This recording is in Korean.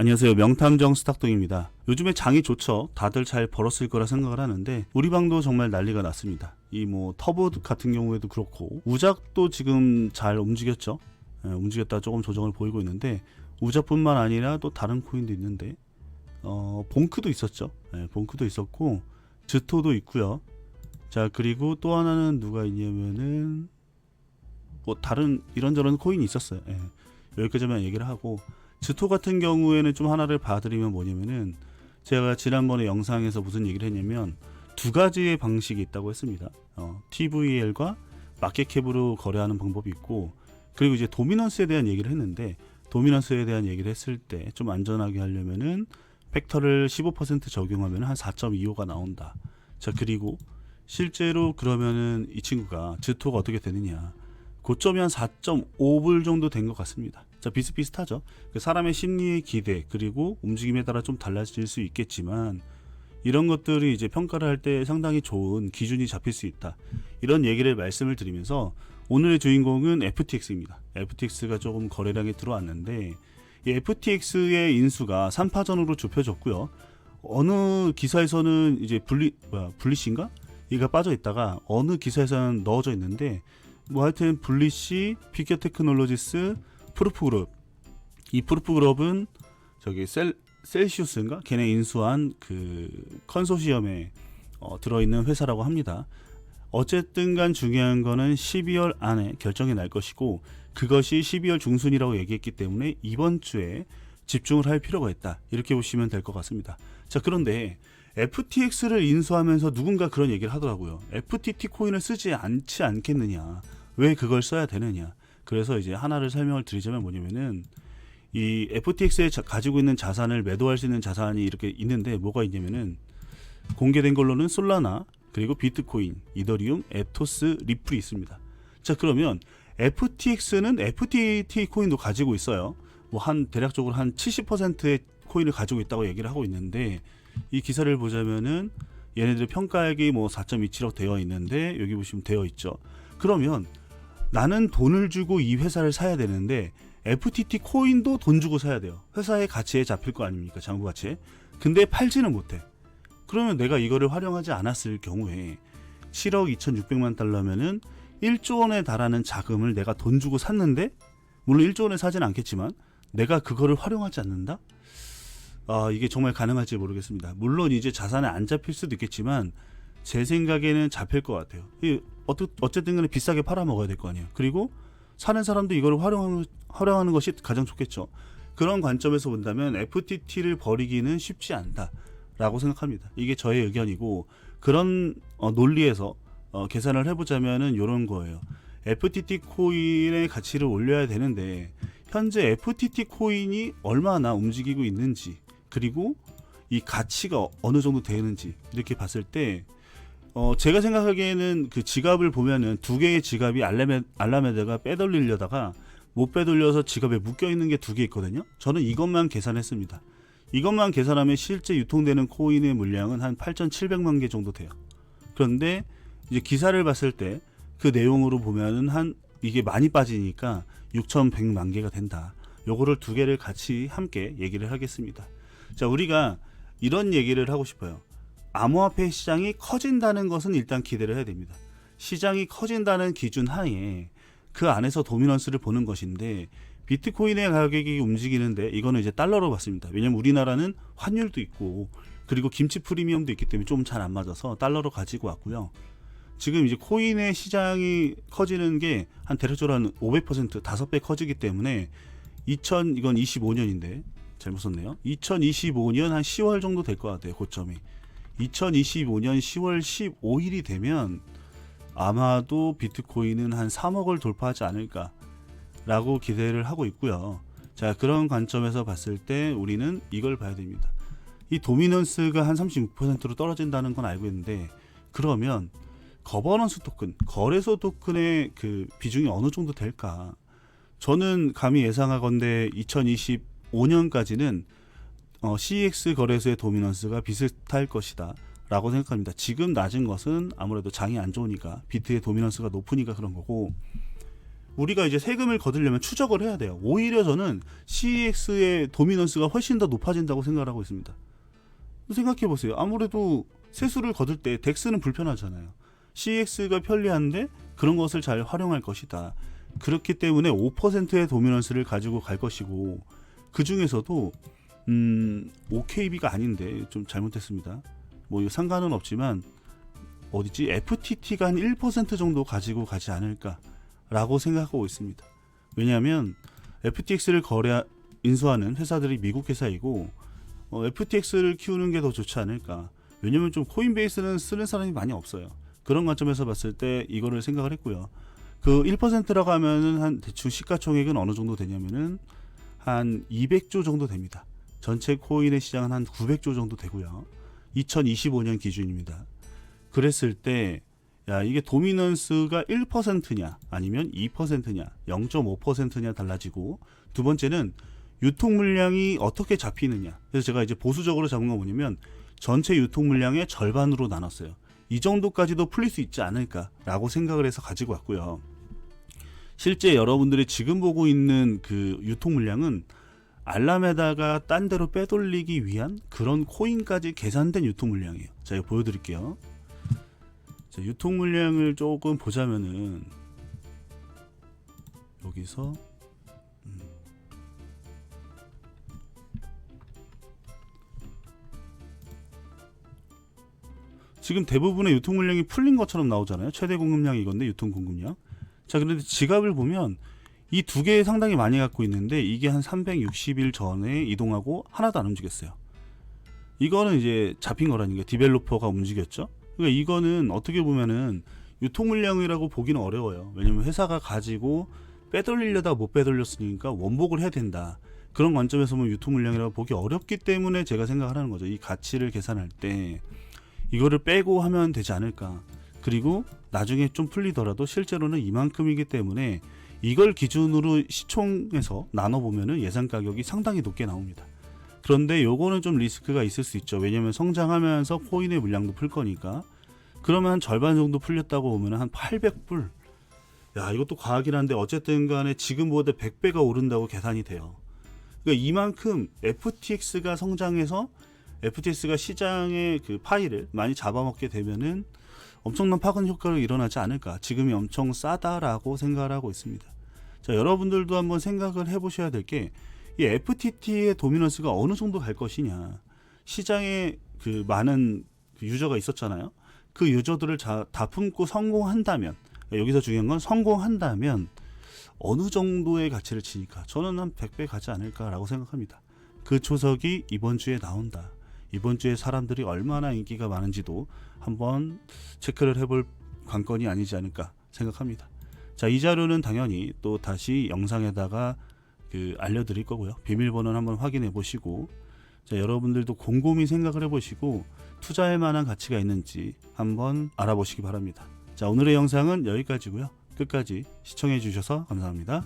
안녕하세요. 명탐정 스탁동입니다. 요즘에 장이 좋죠. 다들 잘 벌었을 거라 생각을 하는데 우리 방도 정말 난리가 났습니다. 이 터보 같은 경우에도 그렇고 우작도 지금 잘 움직였죠. 움직였다 조금 조정을 보이고 있는데 우작뿐만 아니라 또 다른 코인도 있는데 봉크도 있었죠. 봉크도 있었고 즈토도 있고요. 자, 그리고 또 하나는 누가 있냐면은 다른 이런저런 코인이 있었어요. 여기까지만 얘기를 하고, 즈토 같은 경우에는 좀 하나를 봐드리면 뭐냐면은, 제가 지난번에 영상에서 무슨 얘기를 했냐면 두 가지의 방식이 있다고 했습니다. TVL과 마켓캡으로 거래하는 방법이 있고, 그리고 이제 도미넌스에 대한 얘기를 했는데, 도미넌스에 대한 얘기를 했을 때 좀 안전하게 하려면은 팩터를 15% 적용하면 한 4.25가 나온다. 자, 그리고 실제로 그러면은 이 친구가 즈토가 어떻게 되느냐, 고점이 한 4.5불 정도 된 것 같습니다. 자, 비슷비슷하죠. 사람의 심리의 기대 그리고 움직임에 따라 좀 달라질 수 있겠지만, 이런 것들이 이제 평가를 할 때 상당히 좋은 기준이 잡힐 수 있다, 이런 얘기를 말씀을 드리면서, 오늘의 주인공은 FTX입니다. FTX가 조금 거래량이 들어왔는데, 이 FTX의 인수가 3파전으로 좁혀졌고요. 어느 기사에서는 이제 블리시인가? 이가 빠져 있다가 어느 기사에서는 넣어져 있는데, 하여튼 블리시, 피겨 테크놀로지스, 프루프그룹, 이 프루프그룹은 저기 셀시우스인가? 걔네 인수한 그 컨소시엄에 들어있는 회사라고 합니다. 어쨌든 간 중요한 거는 12월 안에 결정이 날 것이고, 그것이 12월 중순이라고 얘기했기 때문에 이번 주에 집중을 할 필요가 있다, 이렇게 보시면 될 것 같습니다. 자, 그런데 FTX를 인수하면서 누군가 그런 얘기를 하더라고요. FTT 코인을 쓰지 않지 않겠느냐, 왜 그걸 써야 되느냐. 그래서 이제 하나를 설명을 드리자면 뭐냐면은, 이 FTX에 가지고 있는 자산을 매도할 수 있는 자산이 이렇게 있는데, 뭐가 있냐면은 공개된 걸로는 솔라나, 그리고 비트코인, 이더리움, 에토스, 리플이 있습니다. 자, 그러면 FTX는 FTT 코인도 가지고 있어요. 대략적으로 한 70%의 코인을 가지고 있다고 얘기를 하고 있는데, 이 기사를 보자면은 얘네들의 평가액이 4.27억 되어 있는데, 여기 보시면 되어 있죠. 그러면 나는 돈을 주고 이 회사를 사야 되는데 FTT 코인도 돈 주고 사야 돼요. 회사의 가치에 잡힐 거 아닙니까, 장부 가치에. 근데 팔지는 못해. 그러면 내가 이거를 활용하지 않았을 경우에 7억 2,600만 달러면은 1조 원에 달하는 자금을 내가 돈 주고 샀는데, 물론 1조 원에 사지는 않겠지만 내가 그거를 활용하지 않는다? 이게 정말 가능할지 모르겠습니다. 물론 이제 자산에 안 잡힐 수도 있겠지만 제 생각에는 잡힐 것 같아요. 어쨌든 간에 비싸게 팔아먹어야 될 거 아니에요. 그리고 사는 사람도 이걸 활용하는 것이 가장 좋겠죠. 그런 관점에서 본다면 FTT를 버리기는 쉽지 않다라고 생각합니다. 이게 저의 의견이고, 그런 논리에서 계산을 해보자면은 이런 거예요. FTT 코인의 가치를 올려야 되는데 현재 FTT 코인이 얼마나 움직이고 있는지, 그리고 이 가치가 어느 정도 되는지 이렇게 봤을 때, 제가 생각하기에는 그 지갑을 보면은 두 개의 지갑이 알라메다가 빼돌리려다가 못 빼돌려서 지갑에 묶여 있는 게 두 개 있거든요. 저는 이것만 계산했습니다. 이것만 계산하면 실제 유통되는 코인의 물량은 한 8,700만 개 정도 돼요. 그런데 이제 기사를 봤을 때 그 내용으로 보면은 이게 많이 빠지니까 6,100만 개가 된다. 요거를 두 개를 같이 함께 얘기를 하겠습니다. 자, 우리가 이런 얘기를 하고 싶어요. 암호화폐 시장이 커진다는 것은 일단 기대를 해야 됩니다. 시장이 커진다는 기준 하에 그 안에서 도미넌스를 보는 것인데, 비트코인의 가격이 움직이는데 이거는 이제 달러로 봤습니다. 왜냐면 우리나라는 환율도 있고, 그리고 김치 프리미엄도 있기 때문에 좀 잘 안 맞아서 달러로 가지고 왔고요. 지금 이제 코인의 시장이 커지는 게 한 대략적으로 한 500%, 5배 커지기 때문에 이건 25년인데 잘못 썼네요. 2025년 한 10월 정도 될 것 같아요, 고점이. 2025년 10월 15일이 되면 아마도 비트코인은 한 3억을 돌파하지 않을까라고 기대를 하고 있고요. 자, 그런 관점에서 봤을 때 우리는 이걸 봐야 됩니다. 이 도미넌스가 한 36%로 떨어진다는 건 알고 있는데, 그러면 거버넌스 토큰, 거래소 토큰의 그 비중이 어느 정도 될까? 저는 감히 예상하건대 2025년까지는 CEX 거래소의 도미넌스가 비슷할 것이다 라고 생각합니다. 지금 낮은 것은 아무래도 장이 안 좋으니까, 비트의 도미넌스가 높으니까 그런 거고, 우리가 이제 세금을 거두려면 추적을 해야 돼요. 오히려 저는 CEX의 도미넌스가 훨씬 더 높아진다고 생각을 하고 있습니다. 생각해 보세요. 아무래도 세수를 거둘 때 덱스는 불편하잖아요. CEX가 편리한데 그런 것을 잘 활용할 것이다. 그렇기 때문에 5%의 도미넌스를 가지고 갈 것이고, 그 중에서도 OKB가 아닌데 좀 잘못했습니다. 뭐 이거 상관은 없지만 어디지? FTT가 한 1% 정도 가지고 가지 않을까 라고 생각하고 있습니다. 왜냐하면 FTX를 인수하는 회사들이 미국 회사이고, FTX를 키우는 게 더 좋지 않을까. 왜냐면 좀 코인베이스는 쓰는 사람이 많이 없어요. 그런 관점에서 봤을 때 이거를 생각을 했고요. 그 1%라고 하면은 한 대충 시가총액은 어느 정도 되냐면은 한 200조 정도 됩니다. 전체 코인의 시장은 한 900조 정도 되고요. 2025년 기준입니다. 그랬을 때, 야, 이게 도미넌스가 1%냐, 아니면 2%냐, 0.5%냐 달라지고, 두 번째는 유통 물량이 어떻게 잡히느냐. 그래서 제가 이제 보수적으로 잡은 건 뭐냐면, 전체 유통 물량의 절반으로 나눴어요. 이 정도까지도 풀릴 수 있지 않을까라고 생각을 해서 가지고 왔고요. 실제 여러분들이 지금 보고 있는 그 유통 물량은 알라메다가 딴 데로 빼돌리기 위한 그런 코인까지 계산된 유통 물량이에요. 자, 이거 보여드릴게요. 자, 유통 물량을 조금 보자면은 여기서 지금 대부분의 유통 물량이 풀린 것처럼 나오잖아요. 최대 공급량이 이건데 유통 공급량. 자, 그런데 지갑을 보면 이 두 개 상당히 많이 갖고 있는데 이게 한 360일 전에 이동하고 하나도 안 움직였어요. 이거는 이제 잡힌 거라니까. 디벨로퍼가 움직였죠. 그러니까 이거는 어떻게 보면은 유통 물량이라고 보기는 어려워요. 왜냐면 회사가 가지고 빼돌리려다가 못 빼돌렸으니까 원복을 해야 된다. 그런 관점에서 보면 유통 물량이라고 보기 어렵기 때문에 제가 생각을 하는 거죠. 이 가치를 계산할 때 이거를 빼고 하면 되지 않을까. 그리고 나중에 좀 풀리더라도 실제로는 이만큼이기 때문에 이걸 기준으로 시총에서 나눠보면은 예상 가격이 상당히 높게 나옵니다. 그런데 요거는 좀 리스크가 있을 수 있죠. 왜냐면 성장하면서 코인의 물량도 풀 거니까. 그러면 한 절반 정도 풀렸다고 보면 한 800불. 야, 이것도 과하긴 한데 어쨌든 간에 지금보다 100배가 오른다고 계산이 돼요. 그러니까 이만큼 FTX가 성장해서 FTX가 시장의 그 파이를 많이 잡아먹게 되면은 엄청난 파급 효과가 일어나지 않을까. 지금이 엄청 싸다라고 생각을 하고 있습니다. 자, 여러분들도 한번 생각을 해보셔야 될 게 이 FTT의 도미넌스가 어느 정도 갈 것이냐. 시장에 그 많은 그 유저가 있었잖아요. 그 유저들을 다 품고 성공한다면, 여기서 중요한 건 성공한다면 어느 정도의 가치를 치니까 저는 한 100배 가지 않을까라고 생각합니다. 그 초석이 이번 주에 나온다. 이번 주에 사람들이 얼마나 인기가 많은지도 한번 체크를 해볼 관건이 아니지 않을까 생각합니다. 자, 이 자료는 당연히 또 다시 영상에다가 알려드릴 거고요. 비밀번호는 한번 확인해 보시고, 자, 여러분들도 곰곰이 생각을 해보시고 투자할 만한 가치가 있는지 한번 알아보시기 바랍니다. 자, 오늘의 영상은 여기까지고요. 끝까지 시청해 주셔서 감사합니다.